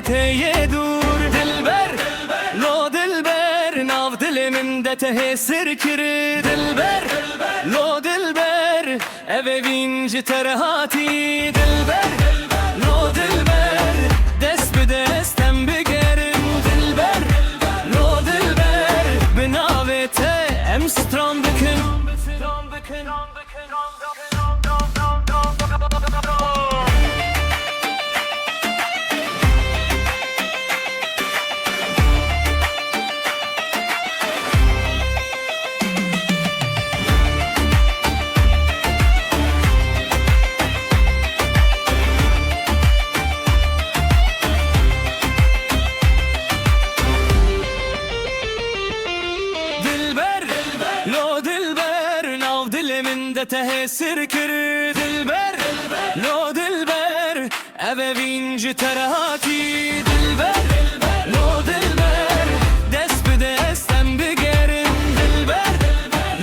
teye dur Dilber, lo dilber Nav diliminde tehsir kiri Dilber, lo dilber Eve vinci terhati Dilber, lo dilber Dest bi destem bigerim Dilber, lo dilber Binavete em stram bikin Lo dilber, nav diliminde tehsir kiri Dilber, lo dilber Eve vinci terhati Dilber, lo dilber Dest bi destem bigerim Dilber,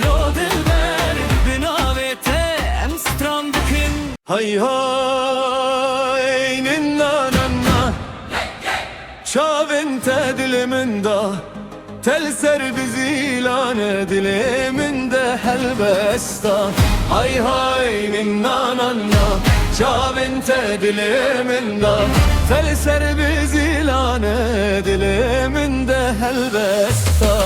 lo dilber Binavete em stram bikin Hay hay ninna nanna Şavente diliminde Tel serbiz ilan diliminde helbesta Hay hay ninna nanna Şavente diliminde Tel serbiz ilan diliminde helbesta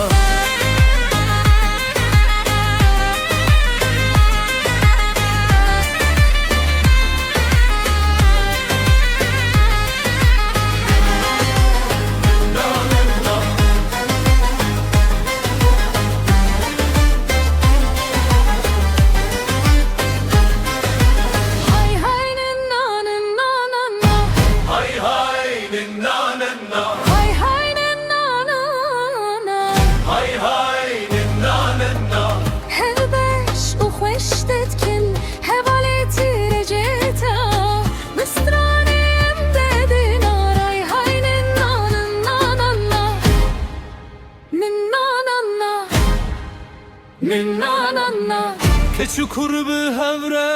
Ninna nanna Keçukur bi hevre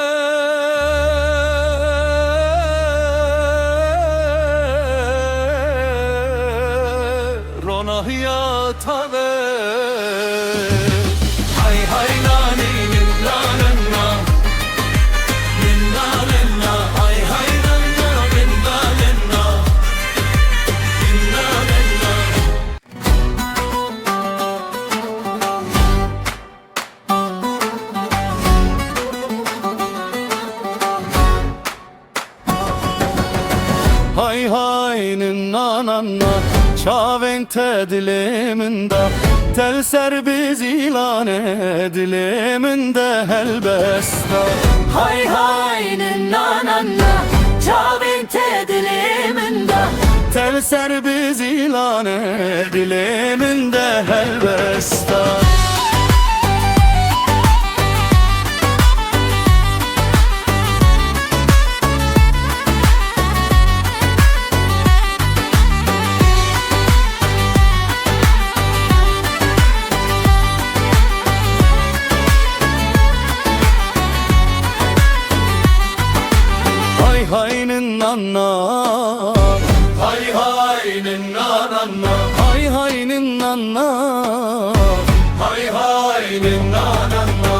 Ronahya tabe Hay hay nani ninna nanna Ninna nanna Hay hay nanna Ninna nanna Ninna nanna Hay hay ninna nanna Şavente diliminde Tel serbiz ilan diliminde helbesta Hay hay ninna nanna Şavente diliminde Tel serbiz ilan diliminde helbesta Hay ninna Hay hay ninna nanna Hay hay ninna Hay hay ninna nanna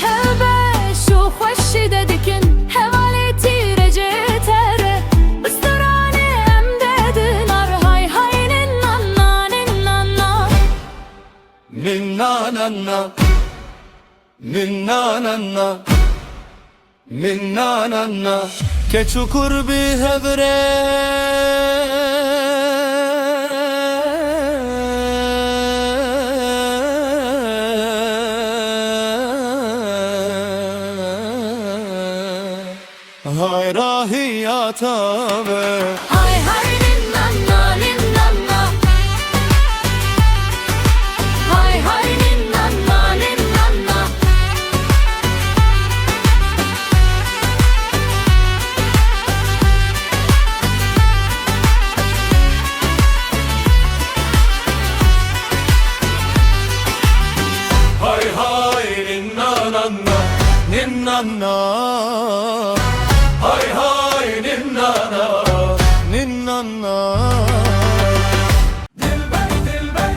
Heve şu hoşi dedikin Hevaleti recetere Bıstarani em dedinar Hay hay ninna ninna Ninna nanna Ninna nanna Ninna nanna Keçukur bi hevre Hayrahiyata ve Hay hay ninna ninna Hay hay ninna ninna Hay hay ninna nanna Ninna nanna Hay hay ninna nanna Ninna nanna Dilber, dilber,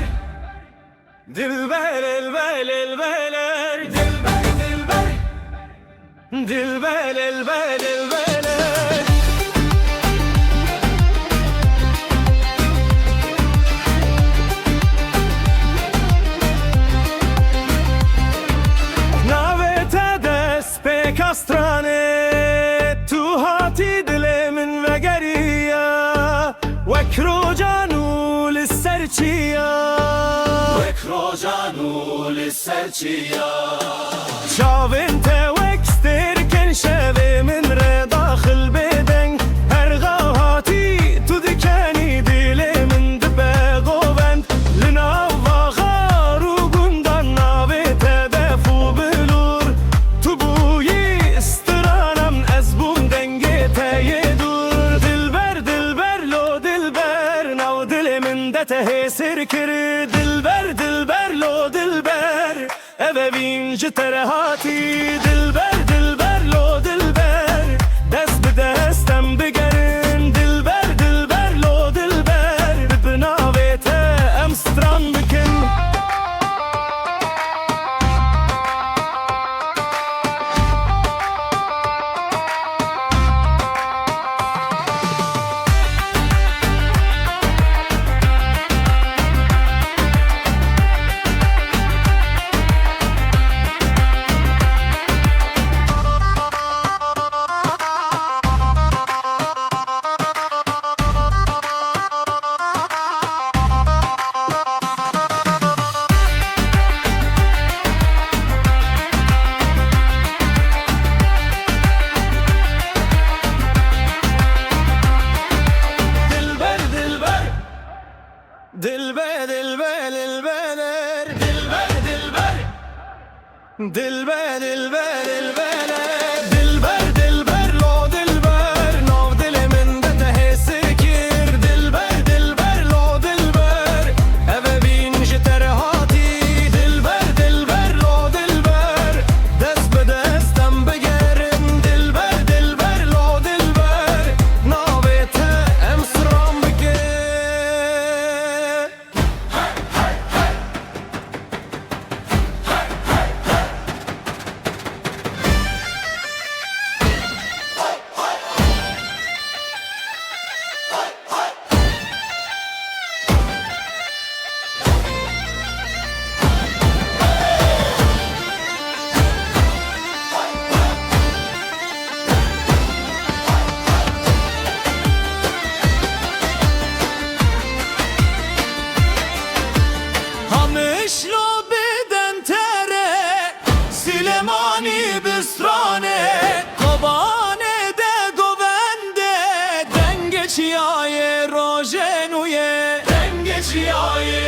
dilber, elber, elberler. Dilber, dilber, dilber, elber, elberler. Navete despeka strane tu hati dilemin ve geriya vekro lisserciya للسرچیا Çavin te vekstirken şevimin re daxil bedeng her gavhati tu dikeni dilimin dibe govend linav varu gundan navete defu bilur tu buyi istiranam ez bum denge teyedur dilber dilber lo dilber nav dilimin de tehesir kiri dilber dilber lo dilber eve vinci terehati dilber dilber lo dilber dest bi destem bigerin dilber dilber lo dilber binavete em stran bikin Dilber, dilber, dilber, dilber, dilber, dilber, dilber, dilber, dilber, dilber, lo dilber, nav dilimin de tehesikir, dilber, dilber, lo dilber, eve binci terehati, dilber, dilber, lo dilber, dest be destem begerim, dilber, dilber, lo dilber, navete em sıram bige. Hamişlo beden tere Silemani bistrane Kobane de govende Dengeçiyaye rojenuye Dengeçiyaye